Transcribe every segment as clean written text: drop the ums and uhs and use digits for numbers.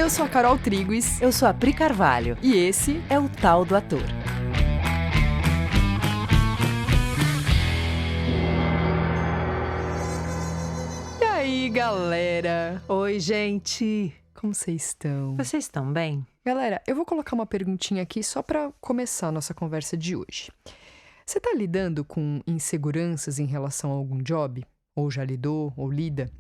Eu sou a Carol Triguis. Eu sou a Pri Carvalho. E esse é o Tal do Ator. E aí, galera? Oi, gente. Como vocês estão? Vocês estão bem? Galera, eu vou colocar uma perguntinha aqui só para começar a nossa conversa de hoje. Você tá lidando com inseguranças em relação a algum job? Ou já lidou, ou lida?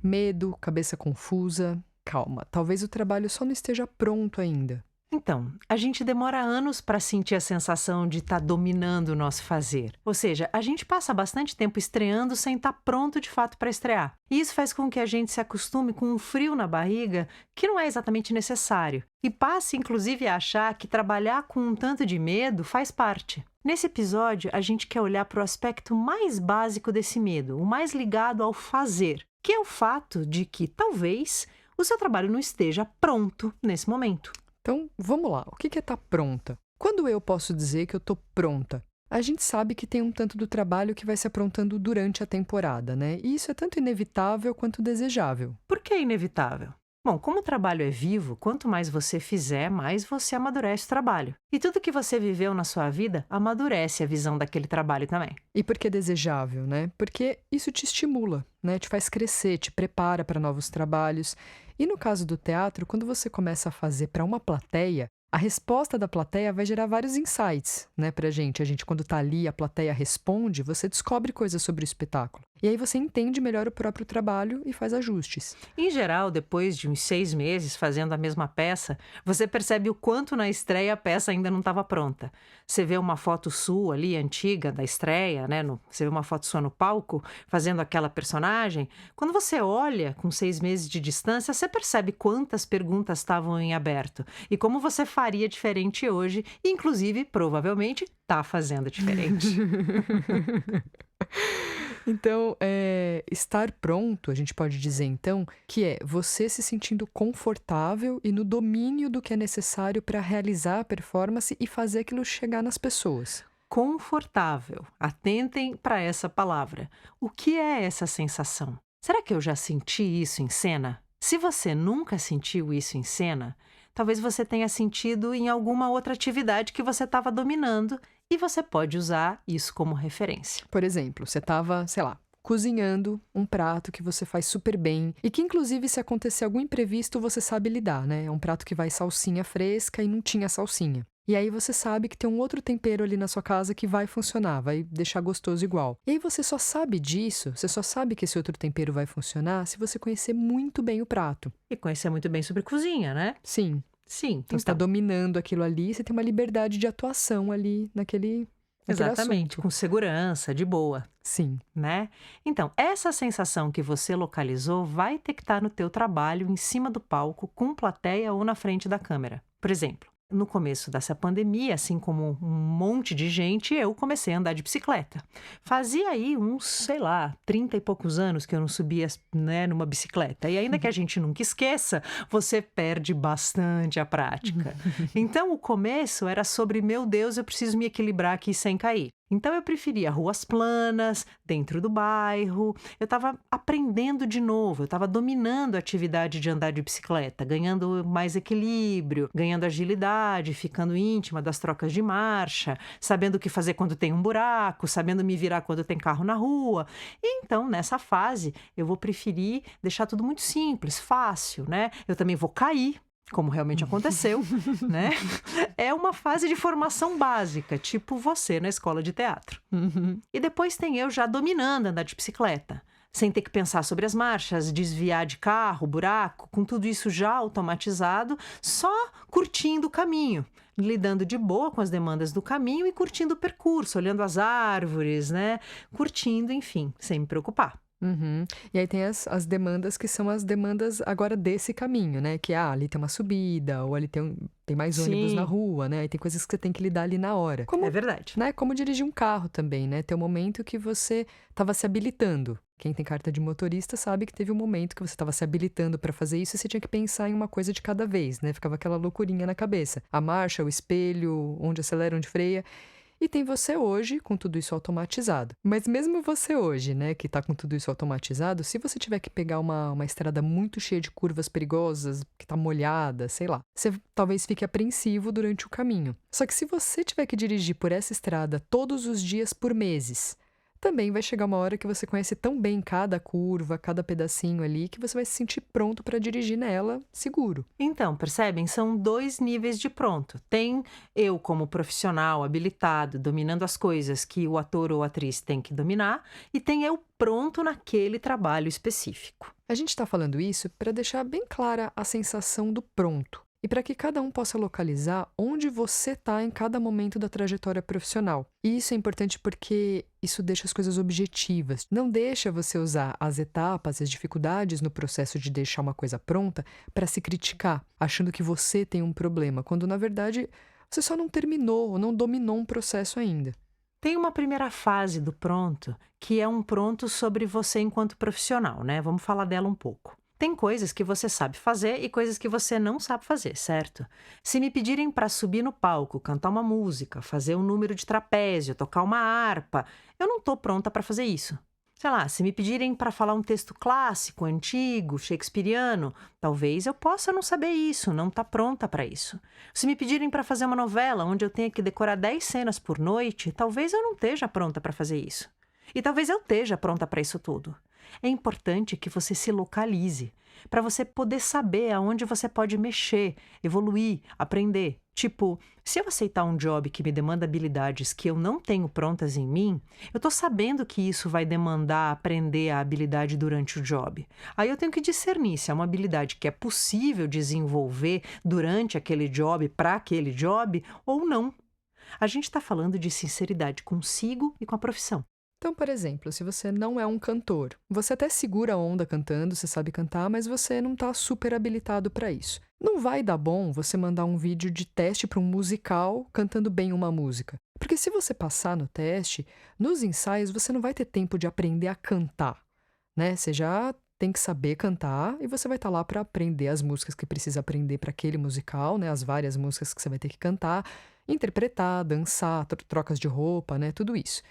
Medo, cabeça confusa? Calma, talvez o trabalho só não esteja pronto ainda. Então, a gente demora anos para sentir a sensação de estar dominando o nosso fazer. Ou seja, a gente passa bastante tempo estreando sem estar pronto de fato para estrear. E isso faz com que a gente se acostume com um frio na barriga que não é exatamente necessário. E passe, inclusive, a achar que trabalhar com um tanto de medo faz parte. Nesse episódio, a gente quer olhar para o aspecto mais básico desse medo, o mais ligado ao fazer, que é o fato de que, talvez, o seu trabalho não esteja pronto nesse momento. Então, vamos lá. O que é estar pronta? Quando eu posso dizer que eu estou pronta? A gente sabe que tem um tanto do trabalho que vai se aprontando durante a temporada, né? E isso é tanto inevitável quanto desejável. Por que inevitável? Bom, como o trabalho é vivo, quanto mais você fizer, mais você amadurece o trabalho. E tudo que você viveu na sua vida amadurece a visão daquele trabalho também. E por que desejável, né? Porque isso te estimula, né? Te faz crescer, te prepara para novos trabalhos. E no caso do teatro, quando você começa a fazer para uma plateia, a resposta da plateia vai gerar vários insights, né, pra gente. A gente, quando tá ali, a plateia responde, você descobre coisas sobre o espetáculo. E aí você entende melhor o próprio trabalho e faz ajustes. Em geral, depois de uns 6 meses fazendo a mesma peça, você percebe o quanto na estreia a peça ainda não estava pronta. Você vê uma foto sua ali, antiga, da estreia, né? Você vê uma foto sua no palco, fazendo aquela personagem. Quando você olha, com 6 meses de distância, você percebe quantas perguntas estavam em aberto. E como você faria diferente hoje, e, inclusive, provavelmente, está fazendo diferente. Então, estar pronto, a gente pode dizer, então, que é você se sentindo confortável e no domínio do que é necessário para realizar a performance e fazer aquilo chegar nas pessoas. Confortável. Atentem para essa palavra. O que é essa sensação? Será que eu já senti isso em cena? Se você nunca sentiu isso em cena, talvez você tenha sentido em alguma outra atividade que você estava dominando e você pode usar isso como referência. Por exemplo, você estava, sei lá, cozinhando um prato que você faz super bem e que, inclusive, se acontecer algum imprevisto, você sabe lidar, né? É um prato que vai salsinha fresca e não tinha salsinha. E aí você sabe que tem um outro tempero ali na sua casa que vai funcionar, vai deixar gostoso igual. E aí você só sabe disso, você só sabe que esse outro tempero vai funcionar se você conhecer muito bem o prato. E conhecer muito bem sobre cozinha, né? Sim. Sim. Então, você está dominando aquilo ali, você tem uma liberdade de atuação ali naquele Exatamente, assunto. com segurança, de boa. Sim. Né? Então, essa sensação que você localizou vai ter que estar no teu trabalho, em cima do palco, com plateia ou na frente da câmera. Por exemplo, no começo dessa pandemia, assim como um monte de gente, eu comecei a andar de bicicleta. Fazia aí uns, sei lá, 30 e poucos anos que eu não subia, né, numa bicicleta. E ainda que a gente nunca esqueça, você perde bastante a prática. Então, o começo era sobre, meu Deus, eu preciso me equilibrar aqui sem cair. Então, eu preferia ruas planas, dentro do bairro. Eu estava aprendendo de novo, eu estava dominando a atividade de andar de bicicleta, ganhando mais equilíbrio, ganhando agilidade, ficando íntima das trocas de marcha, sabendo o que fazer quando tem um buraco, sabendo me virar quando tem carro na rua. E então, nessa fase, eu vou preferir deixar tudo muito simples, fácil, né? Eu também vou cair, como realmente aconteceu, né? É uma fase de formação básica, tipo você na escola de teatro. E depois tem eu já dominando andar de bicicleta, sem ter que pensar sobre as marchas, desviar de carro, buraco, com tudo isso já automatizado, só curtindo o caminho, lidando de boa com as demandas do caminho e curtindo o percurso, olhando as árvores, né? Curtindo, enfim, sem me preocupar. E aí tem as demandas que são as demandas agora desse caminho, né? Que ali tem uma subida, ou ali tem mais ônibus Sim. na rua, né? Aí tem coisas que você tem que lidar ali na hora. É verdade. Né? Como dirigir um carro também, né? Tem um momento que você estava se habilitando. Quem tem carta de motorista sabe que teve um momento que você estava se habilitando para fazer isso e você tinha que pensar em uma coisa de cada vez, né? Ficava aquela loucurinha na cabeça. A marcha, o espelho, onde acelera, onde freia. E tem você hoje com tudo isso automatizado. Mas mesmo você hoje, né, que está com tudo isso automatizado, se você tiver que pegar uma estrada muito cheia de curvas perigosas, que está molhada, sei lá, você talvez fique apreensivo durante o caminho. Só que se você tiver que dirigir por essa estrada todos os dias por meses, também vai chegar uma hora que você conhece tão bem cada curva, cada pedacinho ali, que você vai se sentir pronto para dirigir nela seguro. Então, percebem? São 2 níveis de pronto. Tem eu como profissional habilitado, dominando as coisas que o ator ou atriz tem que dominar, e tem eu pronto naquele trabalho específico. A gente está falando isso para deixar bem clara a sensação do pronto e para que cada um possa localizar onde você está em cada momento da trajetória profissional. E isso é importante porque isso deixa as coisas objetivas. Não deixa você usar as etapas, as dificuldades no processo de deixar uma coisa pronta para se criticar, achando que você tem um problema, quando na verdade você só não terminou ou não dominou um processo ainda. Tem uma primeira fase do pronto, que é um pronto sobre você enquanto profissional, né? Vamos falar dela um pouco. Tem coisas que você sabe fazer e coisas que você não sabe fazer, certo? Se me pedirem para subir no palco, cantar uma música, fazer um número de trapézio, tocar uma harpa, eu não estou pronta para fazer isso. Sei lá, se me pedirem para falar um texto clássico, antigo, shakespeariano, talvez eu possa não saber isso, não estar pronta para isso. Se me pedirem para fazer uma novela onde eu tenha que decorar 10 cenas por noite, talvez eu não esteja pronta para fazer isso. E talvez eu esteja pronta para isso tudo. É importante que você se localize, para você poder saber aonde você pode mexer, evoluir, aprender. Tipo, se eu aceitar um job que me demanda habilidades que eu não tenho prontas em mim, eu estou sabendo que isso vai demandar aprender a habilidade durante o job. Aí eu tenho que discernir se é uma habilidade que é possível desenvolver durante aquele job, para aquele job, ou não. A gente está falando de sinceridade consigo e com a profissão. Então, por exemplo, se você não é um cantor, você até segura a onda cantando, você sabe cantar, mas você não está super habilitado para isso. Não vai dar bom você mandar um vídeo de teste para um musical cantando bem uma música. Porque se você passar no teste, nos ensaios você não vai ter tempo de aprender a cantar, né? Você já tem que saber cantar e você vai estar lá para aprender as músicas que precisa aprender para aquele musical, né? As várias músicas que você vai ter que cantar, interpretar, dançar, trocas de roupa, né? Tudo isso.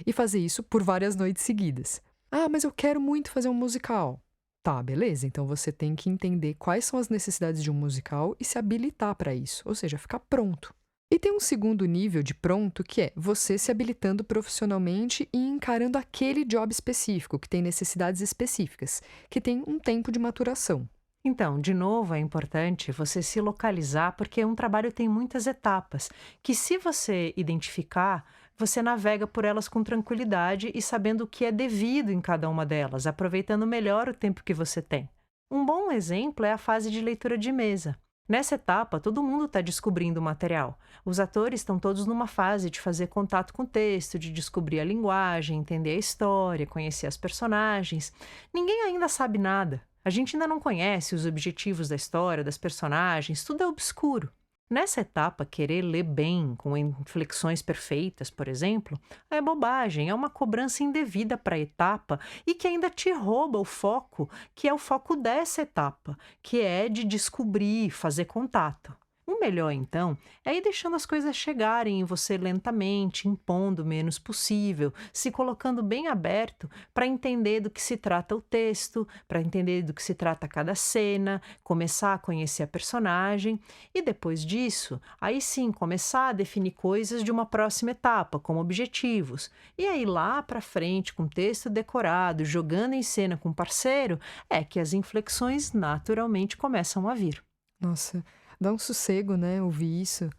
E fazer isso por várias noites seguidas. Ah, mas eu quero muito fazer um musical. Tá, beleza. Então você tem que entender quais são as necessidades de um musical e se habilitar para isso, ou seja, ficar pronto. E tem um segundo nível de pronto que é você se habilitando profissionalmente e encarando aquele job específico, que tem necessidades específicas, que tem um tempo de maturação. Então, de novo, é importante você se localizar, porque um trabalho tem muitas etapas, que se você identificar, você navega por elas com tranquilidade e sabendo o que é devido em cada uma delas, aproveitando melhor o tempo que você tem. Um bom exemplo é a fase de leitura de mesa. Nessa etapa, todo mundo está descobrindo o material. Os atores estão todos numa fase de fazer contato com o texto, de descobrir a linguagem, entender a história, conhecer as personagens. Ninguém ainda sabe nada. A gente ainda não conhece os objetivos da história, das personagens, tudo é obscuro. Nessa etapa, querer ler bem, com inflexões perfeitas, por exemplo, é bobagem, é uma cobrança indevida para a etapa e que ainda te rouba o foco, que é o foco dessa etapa, que é de descobrir, fazer contato. O melhor, então, é ir deixando as coisas chegarem em você lentamente, impondo o menos possível, se colocando bem aberto para entender do que se trata o texto, para entender do que se trata cada cena, começar a conhecer a personagem e, depois disso, aí sim começar a definir coisas de uma próxima etapa, como objetivos. E aí lá para frente, com o texto decorado, jogando em cena com o parceiro, é que as inflexões naturalmente começam a vir. Nossa, dá um sossego, né, ouvir isso.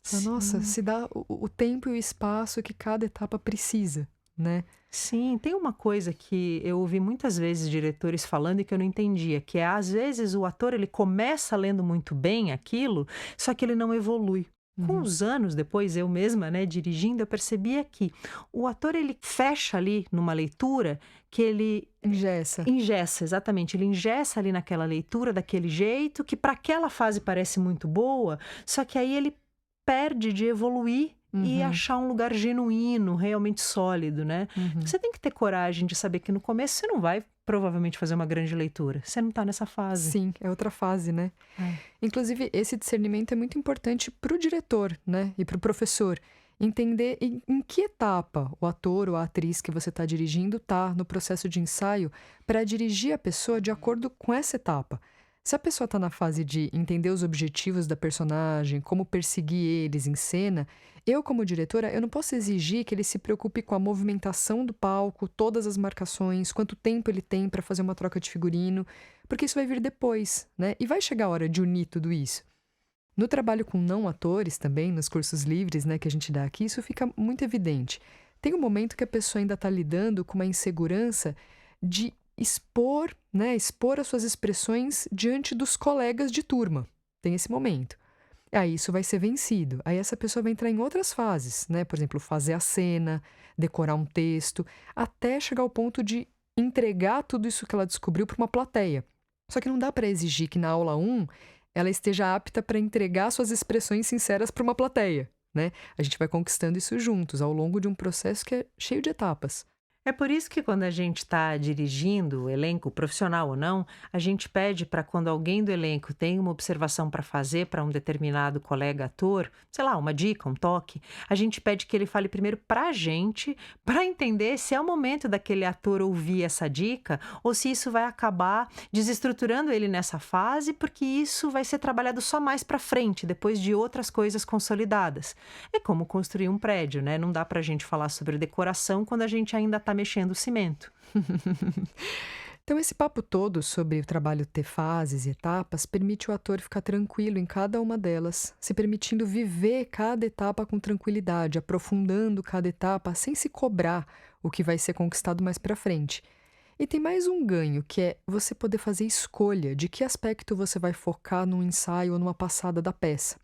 Fala, nossa, Sim. se dá o tempo e o espaço que cada etapa precisa, né? Sim, tem uma coisa que eu ouvi muitas vezes diretores falando e que eu não entendia, que é às vezes o ator ele começa lendo muito bem aquilo, só que ele não evolui. Com Uhum. os anos depois, eu mesma, né, dirigindo, eu percebia que o ator ele fecha ali numa leitura que ele Engessa. engessa, exatamente, ele engessa ali naquela leitura daquele jeito que para aquela fase parece muito boa, só que aí ele perde de evoluir e Uhum, achar um lugar genuíno, realmente sólido, né? uhum. Você tem que ter coragem de saber que no começo você não vai provavelmente fazer uma grande leitura, você não está nessa fase. Sim, é outra fase, né? É. Inclusive, esse discernimento é muito importante para o diretor, né? E para o professor. Entender em que etapa o ator ou a atriz que você está dirigindo está no processo de ensaio para dirigir a pessoa de acordo com essa etapa. Se a pessoa está na fase de entender os objetivos da personagem, como perseguir eles em cena, eu, como diretora, eu não posso exigir que ele se preocupe com a movimentação do palco, todas as marcações, quanto tempo ele tem para fazer uma troca de figurino, porque isso vai vir depois, né? E vai chegar a hora de unir tudo isso. No trabalho com não atores também, nos cursos livres, né, que a gente dá aqui, isso fica muito evidente. Tem um momento que a pessoa ainda está lidando com uma insegurança de expor, né, expor as suas expressões diante dos colegas de turma. Tem esse momento. Aí isso vai ser vencido. Aí essa pessoa vai entrar em outras fases, né? Por exemplo, fazer a cena, decorar um texto, até chegar ao ponto de entregar tudo isso que ela descobriu para uma plateia. Só que não dá para exigir que na aula 1 ela esteja apta para entregar suas expressões sinceras para uma plateia, né? A gente vai conquistando isso juntos, ao longo de um processo que é cheio de etapas. É por isso que quando a gente está dirigindo o elenco, profissional ou não, a gente pede para quando alguém do elenco tem uma observação para fazer para um determinado colega ator, sei lá, uma dica, um toque, a gente pede que ele fale primeiro para a gente, para entender se é o momento daquele ator ouvir essa dica ou se isso vai acabar desestruturando ele nessa fase, porque isso vai ser trabalhado só mais para frente, depois de outras coisas consolidadas. É como construir um prédio, né? Não dá para a gente falar sobre decoração quando a gente ainda está mexendo o cimento. Então, esse papo todo sobre o trabalho ter fases e etapas permite o ator ficar tranquilo em cada uma delas, se permitindo viver cada etapa com tranquilidade, aprofundando cada etapa sem se cobrar o que vai ser conquistado mais para frente. E tem mais um ganho, que é você poder fazer escolha de que aspecto você vai focar num ensaio ou numa passada da peça.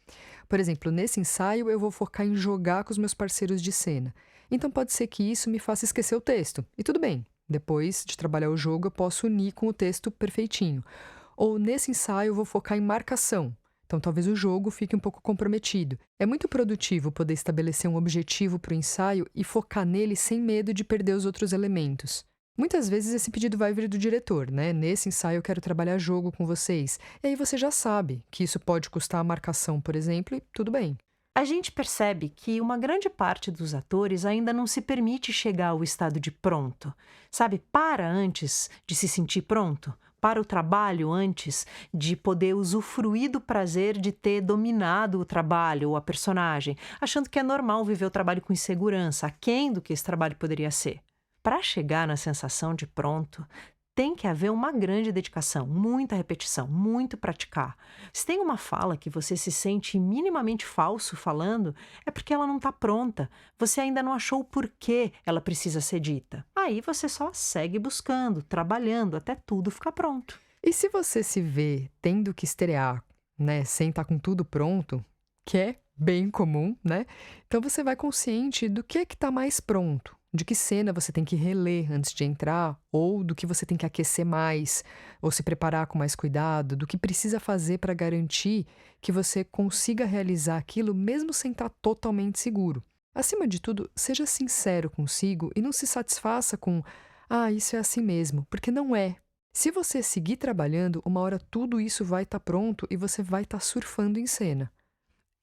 Por exemplo, nesse ensaio eu vou focar em jogar com os meus parceiros de cena. Então pode ser que isso me faça esquecer o texto. E tudo bem, depois de trabalhar o jogo eu posso unir com o texto perfeitinho. Ou nesse ensaio eu vou focar em marcação. Então talvez o jogo fique um pouco comprometido. É muito produtivo poder estabelecer um objetivo para o ensaio e focar nele sem medo de perder os outros elementos. Muitas vezes esse pedido vai vir do diretor, né? Nesse ensaio eu quero trabalhar jogo com vocês. E aí você já sabe que isso pode custar a marcação, por exemplo, e tudo bem. A gente percebe que uma grande parte dos atores ainda não se permite chegar ao estado de pronto. Sabe, para antes de se sentir pronto, para o trabalho antes de poder usufruir do prazer de ter dominado o trabalho ou a personagem, achando que é normal viver o trabalho com insegurança, aquém do que esse trabalho poderia ser. Para chegar na sensação de pronto, tem que haver uma grande dedicação, muita repetição, muito praticar. Se tem uma fala que você se sente minimamente falso falando, é porque ela não está pronta. Você ainda não achou o porquê ela precisa ser dita. Aí você só segue buscando, trabalhando, até tudo ficar pronto. E se você se vê tendo que estrear, né, sem estar com tudo pronto, que é bem comum, né? Então você vai consciente do que está mais pronto. De que cena você tem que reler antes de entrar, ou do que você tem que aquecer mais, ou se preparar com mais cuidado, do que precisa fazer para garantir que você consiga realizar aquilo mesmo sem estar totalmente seguro. Acima de tudo, seja sincero consigo e não se satisfaça com isso é assim mesmo, porque não é. Se você seguir trabalhando, uma hora tudo isso vai estar pronto e você vai estar surfando em cena.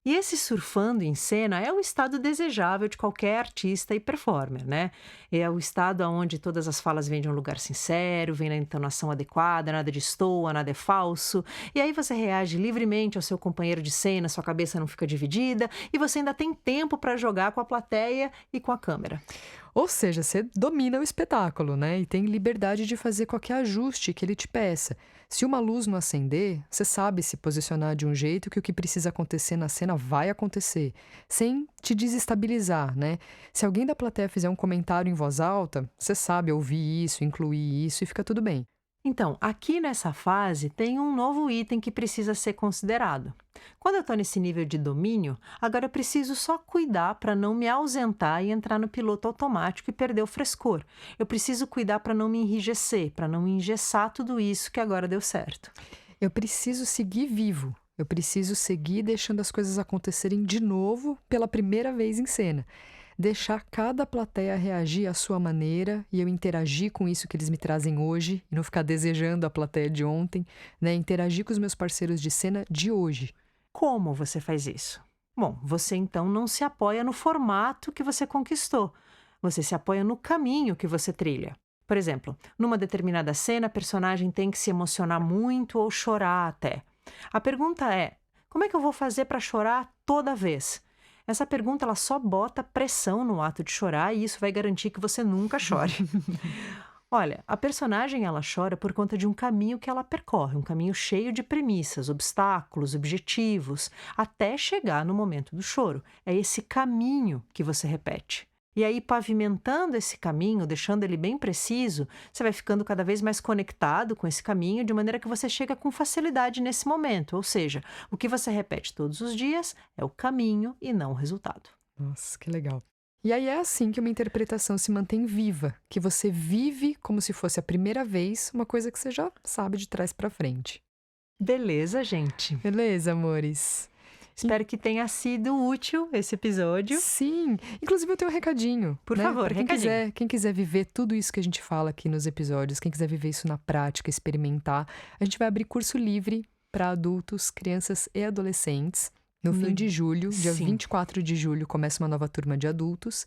E esse surfando em cena é o estado desejável de qualquer artista e performer, né? É o estado onde todas as falas vêm de um lugar sincero, vem na entonação adequada, nada destoa, nada é falso. E aí você reage livremente ao seu companheiro de cena, sua cabeça não fica dividida e você ainda tem tempo para jogar com a plateia e com a câmera. Ou seja, você domina o espetáculo, né? E tem liberdade de fazer qualquer ajuste que ele te peça. Se uma luz não acender, você sabe se posicionar de um jeito que o que precisa acontecer na cena vai acontecer, sem te desestabilizar, né? Se alguém da plateia fizer um comentário em voz alta, você sabe ouvir isso, incluir isso e fica tudo bem. Então, aqui nessa fase tem um novo item que precisa ser considerado. Quando eu estou nesse nível de domínio, agora eu preciso só cuidar para não me ausentar e entrar no piloto automático e perder o frescor. Eu preciso cuidar para não me enrijecer, para não engessar tudo isso que agora deu certo. Eu preciso seguir vivo. Eu preciso seguir deixando as coisas acontecerem de novo pela primeira vez em cena. Deixar cada plateia reagir à sua maneira e eu interagir com isso que eles me trazem hoje e não ficar desejando a plateia de ontem, né? Interagir com os meus parceiros de cena de hoje. Como você faz isso? Bom, você então não se apoia no formato que você conquistou. Você se apoia no caminho que você trilha. Por exemplo, numa determinada cena, a personagem tem que se emocionar muito ou chorar até. A pergunta é: como é que eu vou fazer para chorar toda vez? Essa pergunta ela só bota pressão no ato de chorar e isso vai garantir que você nunca chore. Olha, a personagem ela chora por conta de um caminho que ela percorre, um caminho cheio de premissas, obstáculos, objetivos, até chegar no momento do choro. É esse caminho que você repete. E aí, pavimentando esse caminho, deixando ele bem preciso, você vai ficando cada vez mais conectado com esse caminho, de maneira que você chega com facilidade nesse momento. Ou seja, o que você repete todos os dias é o caminho e não o resultado. Nossa, que legal. E aí é assim que uma interpretação se mantém viva, que você vive como se fosse a primeira vez uma coisa que você já sabe de trás pra frente. Beleza, gente? Beleza, amores? Espero que tenha sido útil esse episódio. Sim, inclusive eu tenho um recadinho. Por né? favor, Pra quem recadinho. quem quiser viver tudo isso que a gente fala aqui nos episódios, quem quiser viver isso na prática, experimentar, a gente vai abrir curso livre para adultos, crianças e adolescentes. No fim de julho, dia Sim. 24 de julho, começa uma nova turma de adultos.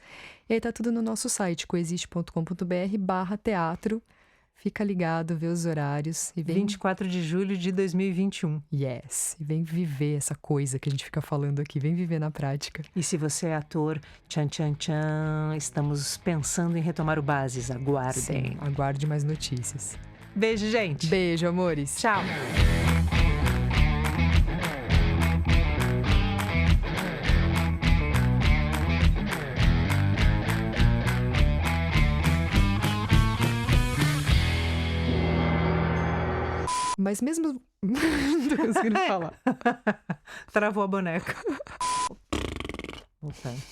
E aí tá tudo no nosso site, coexiste.com.br/teatro. Fica ligado, vê os horários e vem... 24 de julho de 2021. Yes! E vem viver essa coisa que a gente fica falando aqui, vem viver na prática. E se você é ator, tchan, tchan, tchan, estamos pensando em retomar o Bases. Aguardem. Sim, aguarde mais notícias. Beijo, gente. Beijo, amores! Tchau. Mas mesmo... Não tô conseguindo falar. Travou a boneca. Voltando.